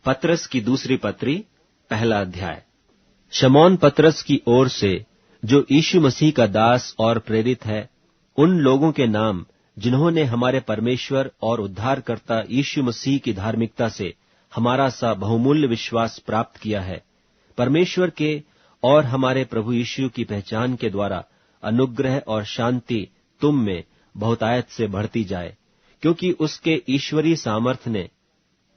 पतरस की दूसरी पत्री, पहला अध्याय। शमौन पतरस की ओर से, जो यीशु मसीह का दास और प्रेरित है, उन लोगों के नाम जिन्होंने हमारे परमेश्वर और उद्धारकर्ता यीशु मसीह की धार्मिकता से हमारा सा बहुमूल्य विश्वास प्राप्त किया है, परमेश्वर के और हमारे प्रभु यीशु की पहचान के द्वारा अनुग्रह और शांति तुम में बहुतायत से बढ़ती जाए, क्योंकि उसके ईश्वरीय सामर्थ्य ने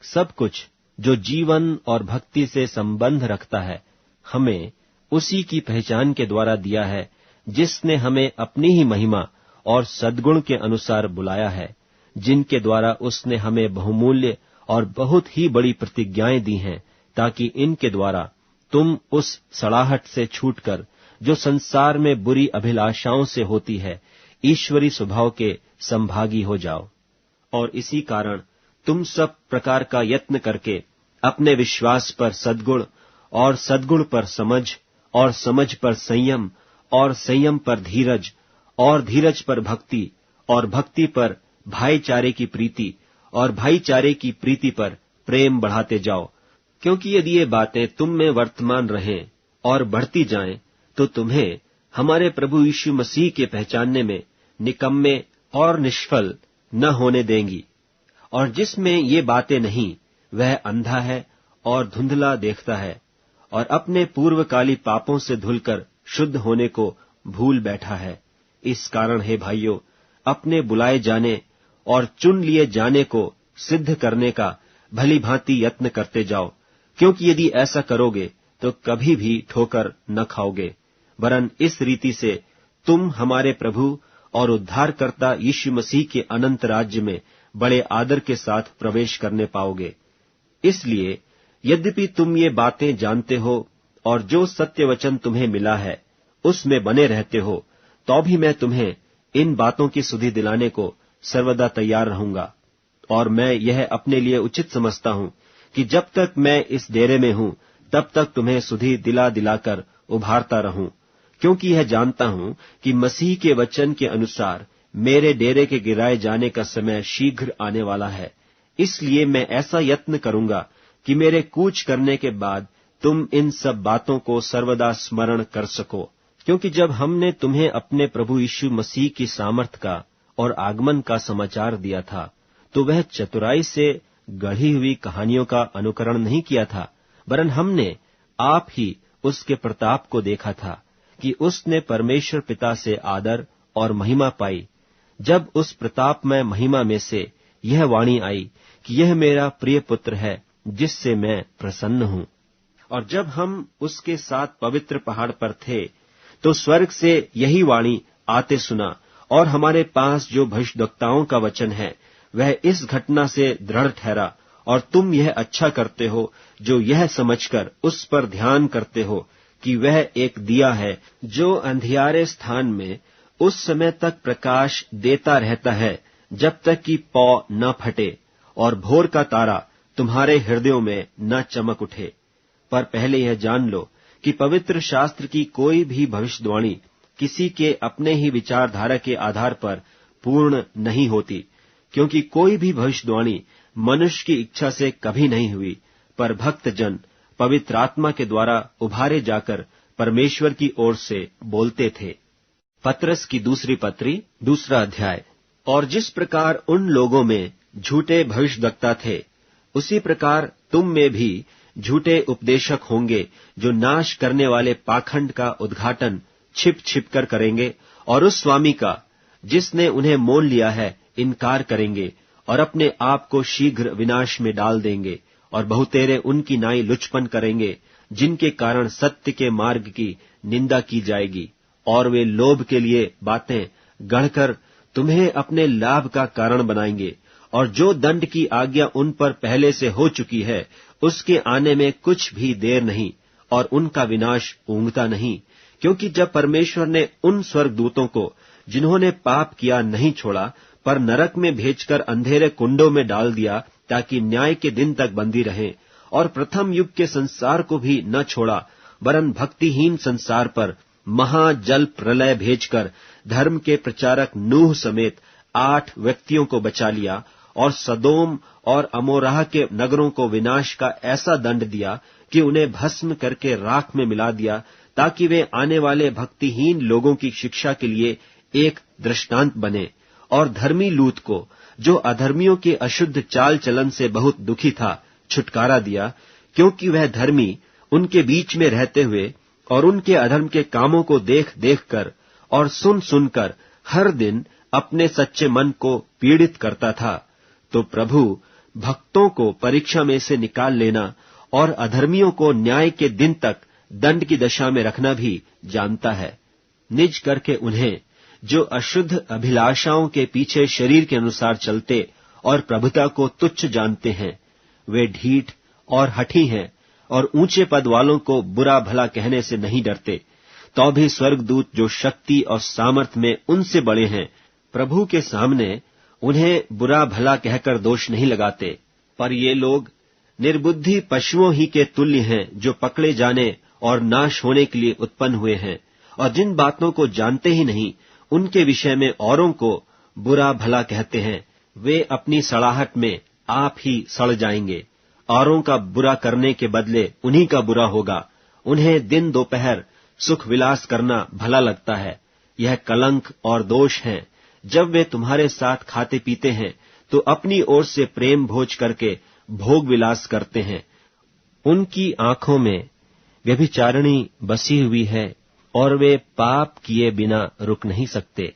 सब कुछ जो जीवन और भक्ति से संबंध रखता है हमें उसी की पहचान के द्वारा दिया है, जिसने हमें अपनी ही महिमा और सद्गुण के अनुसार बुलाया है, जिनके द्वारा उसने हमें बहुमूल्य और बहुत ही बड़ी प्रतिज्ञाएं दी हैं, ताकि इनके द्वारा तुम उस सड़ाहट से छूटकर जो संसार में बुरी अभिलाषाओं से होती है, ईश्वरी स्वभाव के संभागी हो जाओ। और इसी कारण तुम सब प्रकार का यत्न करके अपने विश्वास पर सद्गुण, और सद्गुण पर समझ, और समझ पर संयम, और संयम पर धीरज, और धीरज पर भक्ति, और भक्ति पर भाईचारे की प्रीति, और भाईचारे की प्रीति पर प्रेम बढ़ाते जाओ। क्योंकि यदि ये बातें तुम में वर्तमान रहें और बढ़ती जाएं, तो तुम्हें हमारे प्रभु यीशु मसीह के पहचानने में निकम्मे और निष्फल न होने देंगी। और जिसमें ये बातें नहीं, वह अंधा है और धुंधला देखता है, और अपने पूर्वकाली पापों से धुलकर शुद्ध होने को भूल बैठा है। इस कारण हे भाइयों, अपने बुलाए जाने और चुन लिए जाने को सिद्ध करने का भली भांति यत्न करते जाओ, क्योंकि यदि ऐसा करोगे तो कभी भी ठोकर न खाओगे, वरन इस रीति से तुम हमारे प्रभु और उद्धारकर्ता यीशु मसीह के अनंत राज्य में बड़े आदर के साथ प्रवेश करने पाओगे। इसलिए यद्यपि तुम ये बातें जानते हो और जो सत्य वचन तुम्हें मिला है उसमें बने रहते हो, तो भी मैं तुम्हें इन बातों की सुधि दिलाने को सर्वदा तैयार रहूंगा। और मैं यह अपने लिए उचित समझता हूं कि जब तक मैं इस डेरे में हूं, तब तक तुम्हें सुधि दिला दिलाकर उभारता रहूं, क्योंकि यह जानता हूं कि मसीह के वचन के अनुसार मेरे डेरे के गिराए जाने का समय शीघ्र आने वाला है। इसलिए मैं ऐसा यत्न करूंगा कि मेरे कूच करने के बाद तुम इन सब बातों को सर्वदा स्मरण कर सको, क्योंकि जब हमने तुम्हें अपने प्रभु यीशु मसीह की सामर्थ का और आगमन का समाचार दिया था, तो वह चतुराई से गढ़ी हुई कहानियों का अनुकरण नहीं किया था, वरन हमने आप ही उसके प्रताप को देखा था कि उसने परमेश्वर पिता से आदर और महिमा पाई, जब उस प्रतापमय महिमा में से यह वाणी आई कि यह मेरा प्रिय पुत्र है, जिससे मैं प्रसन्न हूं। और जब हम उसके साथ पवित्र पहाड़ पर थे, तो स्वर्ग से यही वाणी आते सुना, और हमारे पास जो भविष्यद्वक्ताओं का वचन है वह इस घटना से दृढ़ ठहरा। और तुम यह अच्छा करते हो जो यह समझकर उस पर ध्यान करते हो कि वह एक दिया है जो अंधियारे स्थान में उस समय तक प्रकाश देता रहता है, जब तक कि पौ न फटे और भोर का तारा तुम्हारे हृदयों में न चमक उठे। पर पहले यह जान लो कि पवित्र शास्त्र की कोई भी भविष्यवाणी किसी के अपने ही विचारधारा के आधार पर पूर्ण नहीं होती, क्योंकि कोई भी भविष्यवाणी मनुष्य की इच्छा से कभी नहीं हुई, पर भक्तजन पवित्र आत्मा के द्वारा उभारे जाकर परमेश्वर की ओर से बोलते थे। पतरस की दूसरी पत्री, दूसरा अध्याय। और जिस प्रकार उन लोगों में झूठे भविष्यद्वक्ता थे, उसी प्रकार तुम में भी झूठे उपदेशक होंगे, जो नाश करने वाले पाखंड का उद्घाटन छिप छिप कर करेंगे, और उस स्वामी का जिसने उन्हें मोल लिया है इनकार करेंगे, और अपने आप को शीघ्र विनाश में डाल देंगे। और बहुतेरे उनकी नाई लुचपन करेंगे, जिनके कारण सत्य के मार्ग की निंदा की जाएगी, और वे लोभ के लिए बातें गढ़कर तुम्हें अपने लाभ का कारण बनाएंगे। और जो दंड की आज्ञा उन पर पहले से हो चुकी है, उसके आने में कुछ भी देर नहीं, और उनका विनाश ऊंघता नहीं। क्योंकि जब परमेश्वर ने उन स्वर्गदूतों को जिन्होंने पाप किया नहीं छोड़ा, पर नरक में भेजकर अंधेरे कुंडों में डाल दिया, ताकि न्याय के दिन तक बंदी रहें, और प्रथम युग के संसार को भी न छोड़ा, वरन भक्तिहीन संसार पर महाजल प्रलय भेजकर धर्म के प्रचारक नूह समेत 8 व्यक्तियों को बचा लिया, और सदोम और अमोराह के नगरों को विनाश का ऐसा दंड दिया कि उन्हें भस्म करके राख में मिला दिया, ताकि वे आने वाले भक्तिहीन लोगों की शिक्षा के लिए एक दृष्टांत बने। और धर्मी लूत को, जो अधर्मियों के अशुद्ध चाल चलन से बहुत दुखी था, छुटकारा दिया, क्योंकि वह धर्मी उनके बीच में रहते हुए और उनके अधर्म के कामों को देख देख कर और सुन सुनकर हर दिन अपने सच्चे मन को पीड़ित करता था। तो प्रभु भक्तों को परीक्षा में से निकाल लेना और अधर्मियों को न्याय के दिन तक दंड की दशा में रखना भी जानता है। निज करके उन्हें, जो अशुद्ध अभिलाषाओं के पीछे शरीर के अनुसार चलते और प्रभुता को तुच्छ जानते हैं, वे ढीठ और हठी हैं और ऊंचे पद वालों को बुरा भला कहने से नहीं डरते। तो भी स्वर्गदूत जो शक्ति और सामर्थ में उनसे बड़े हैं, प्रभु के सामने उन्हें बुरा भला कहकर दोष नहीं लगाते। पर ये लोग निर्बुद्धि पशुओं ही के तुल्य हैं, जो पकड़े जाने और नाश होने के लिए उत्पन्न हुए हैं, और जिन बातों को जानते ही नहीं, उनके विषय में औरों को बुरा भला कहते हैं। वे अपनी सड़ाहट में आप ही सड़ जाएंगे। औरों का बुरा करने के बदले उन्हीं का बुरा होगा। उन्हें दिन दोपहर सुख विलास करना भला लगता है। यह कलंक और दोष है। जब वे तुम्हारे साथ खाते पीते हैं, तो अपनी ओर से प्रेम भोज करके भोग विलास करते हैं। उनकी आंखों में व्यभिचारिणी बसी हुई है और वे पाप किए बिना रुक नहीं सकते।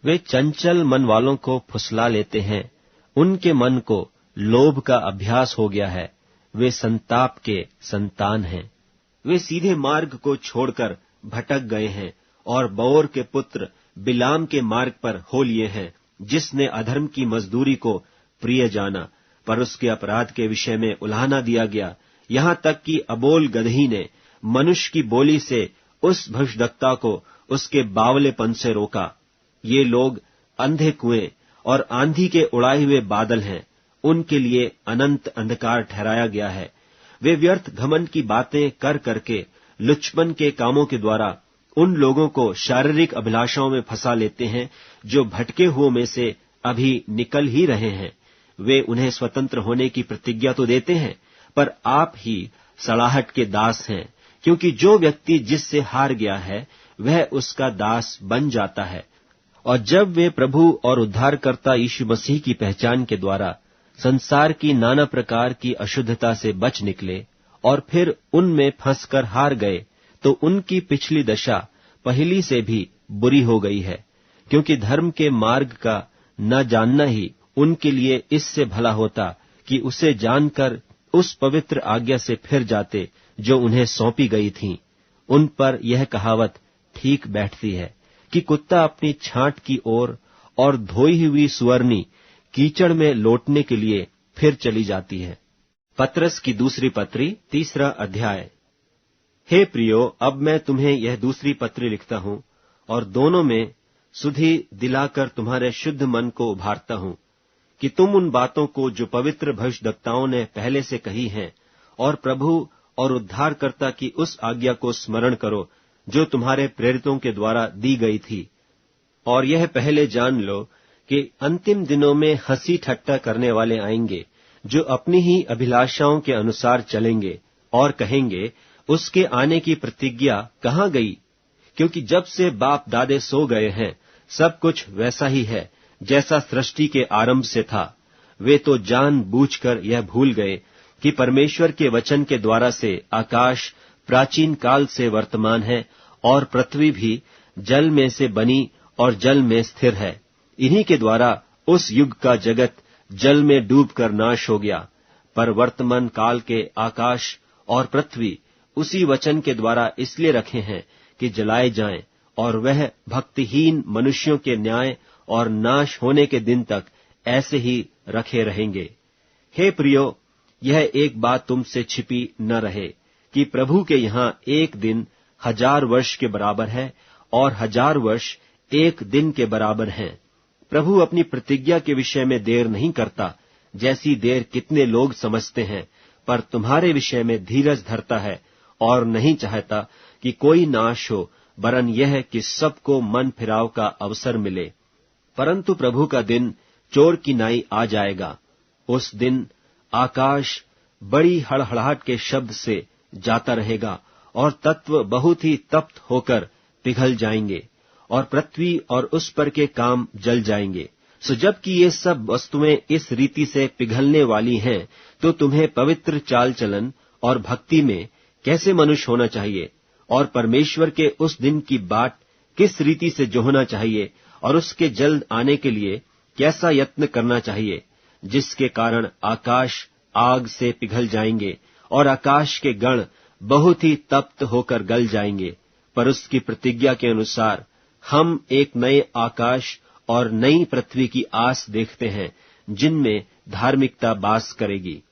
वे चंचल मन वालों को फुसला लेते हैं। उनके मन को लोभ का अभ्यास हो गया है। वे संताप के संतान हैं। वे सीधे मार्ग को छोड़कर भटक गए हैं और बओर के पुत्र बिलाम के मार्ग पर हो लिए हैं, जिसने अधर्म की मजदूरी को प्रिय जाना, पर उसके अपराध के विषय में उलाहना दिया गया। यहां तक कि अबोल गदही ने मनुष्य की बोली से उस भविष्यद्वक्ता को उसके बावलेपन से रोका। ये लोग अंधे कुएं और आंधी के उड़ाए हुए बादल हैं। उनके लिए अनंत अंधकार ठहराया गया है। वे व्यर्थ घमंड की बातें कर करके लुचपन के कामों के द्वारा उन लोगों को शारीरिक अभिलाषाओं में फंसा लेते हैं, जो भटके हुओं में से अभी निकल ही रहे हैं। वे उन्हें स्वतंत्र होने की प्रतिज्ञा तो देते हैं, पर आप ही सड़ाहट के दास हैं, क्योंकि जो व्यक्ति जिससे हार गया है, वह उसका दास बन जाता है। और जब वे प्रभु और उद्धारकर्ता यीशु मसीह की पहचान के द्वारा संसार की नाना प्रकार की अशुद्धता से बच निकले और फिर उनमें फंसकर हार गए, तो उनकी पिछली दशा पहली से भी बुरी हो गई है, क्योंकि धर्म के मार्ग का न जानना ही उनके लिए इससे भला होता कि उसे जानकर उस पवित्र आज्ञा से फिर जाते जो उन्हें सौंपी गई थी। उन पर यह कहावत ठीक बैठती है कि कुत्ता अपनी छांट की ओर और धोई हुई सुअरनी कीचड़ में लौटने के लिए फिर चली जाती है। पत्रस की दूसरी पत्री 3 अध्याय। हे प्रियो, अब मैं तुम्हें यह दूसरी पत्री लिखता हूं और दोनों में सुधि दिलाकर तुम्हारे शुद्ध मन को उभारता हूं कि तुम उन बातों को जो पवित्र भविष्यद्वक्ताओं ने पहले से कही हैं और प्रभु और उद्धारकर्ता की उस आज्ञा को स्मरण करो जो तुम्हारे प्रेरितों के द्वारा दी गई थी। और यह पहले जान लो कि अंतिम दिनों में हंसी ठट्टा करने वाले आएंगे, जो अपनी ही अभिलाषाओं के अनुसार चलेंगे और कहेंगे, उसके आने की प्रतिज्ञा कहाँ गई? क्योंकि जब से बाप दादे सो गए हैं, सब कुछ वैसा ही है जैसा सृष्टि के आरंभ से था। वे तो जान बूझकर यह भूल गए कि परमेश्वर के वचन के द्वारा से आकाश प्राचीन काल से वर्तमान है और पृथ्वी भी जल में से बनी और जल में स्थिर है। इन्हीं के द्वारा उस युग का जगत जल में डूबकर नाश हो गया। पर वर्तमान काल के आकाश और पृथ्वी उसी वचन के द्वारा इसलिए रखे हैं कि जलाए जाएं, और वह भक्तिहीन मनुष्यों के न्याय और नाश होने के दिन तक ऐसे ही रखे रहेंगे। हे प्रियो, यह एक बात तुमसे छिपी न रहे कि प्रभु के यहाँ एक दिन 1000 वर्ष के बराबर है और 1000 वर्ष एक दिन के बराबर हैं। प्रभु अपनी प्रतिज्ञा के विषय में देर नहीं करता, जैसी देर कितने लोग समझते हैं, पर तुम्हारे विषय में धीरज धरता है और नहीं चाहता कि कोई नाश हो, वरन यह कि सबको मन फिराव का अवसर मिले। परंतु प्रभु का दिन चोर की नाई आ जाएगा। उस दिन आकाश बड़ी हड़हड़ाहट के शब्द से जाता रहेगा और तत्व बहुत ही तप्त होकर पिघल जाएंगे और पृथ्वी और उस पर के काम जल जाएंगे। सो जबकि ये सब वस्तुएं इस रीति से पिघलने वाली हैं, तो तुम्हें पवित्र चाल चलन और भक्ति में कैसे मनुष्य होना चाहिए और परमेश्वर के उस दिन की बाट किस रीति से जोहना चाहिए और उसके जल्द आने के लिए कैसा यत्न करना चाहिए, जिसके कारण आकाश आग से पिघल जाएंगे और आकाश के गण बहुत ही तप्त होकर गल जाएंगे। पर उसकी प्रतिज्ञा के अनुसार हम एक नए आकाश और नई पृथ्वी की आस देखते हैं, जिनमें धार्मिकता वास करेगी।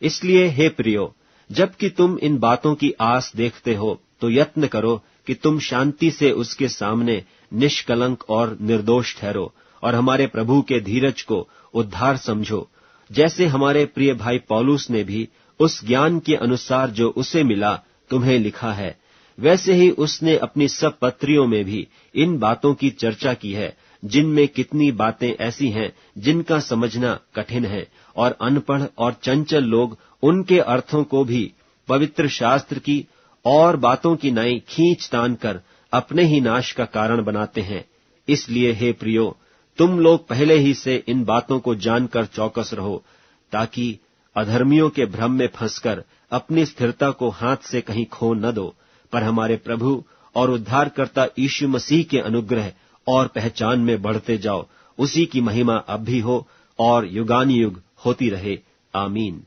इसलिए हे प्रियो, जबकि तुम इन बातों की आस देखते हो, तो यत्न करो कि तुम शांति से उसके सामने निष्कलंक और निर्दोष ठहरो और हमारे प्रभु के धीरज को उद्धार समझो, जैसे हमारे प्रिय भाई पौलुस ने भी उस ज्ञान के अनुसार जो उसे मिला तुम्हें लिखा है। वैसे ही उसने अपनी सब पत्रियों में भी इन बातों की चर्चा की है, जिनमें कितनी बातें ऐसी हैं जिनका समझना कठिन है और अनपढ़ और चंचल लोग उनके अर्थों को भी पवित्र शास्त्र की और बातों की नाई खींच तान कर अपने ही नाश का कारण बनाते हैं। इसलिए हे प्रियो, तुम लोग पहले ही से इन बातों को जानकर चौकस रहो, ताकि अधर्मियों के भ्रम में फंसकर अपनी स्थिरता को हाथ से कहीं खो न दो, पर हमारे प्रभु और उद्धारकर्ता यीशु मसीह के अनुग्रह और पहचान में बढ़ते जाओ। उसी की महिमा अब भी हो और युगानुयुग होती रहे। आमीन।